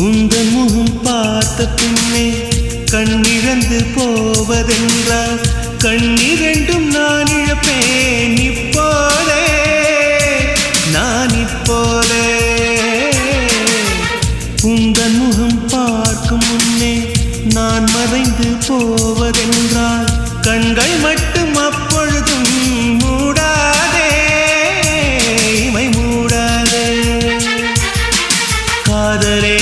உந்தன் முகம் பார்த்த பின்னே கண்ணிழந்து போவதென்றால் கண்ணிரண்டும் நான் இழப்பேன் இப்போதே நான் இப்போதே உந்தன் முகம் பார்க்கும் முன்னே நான் மறைந்து போவதென்றால் கண்கள் மட்டும் அப்பொழுதும் மூடாதே இமை மூடாதே காதலே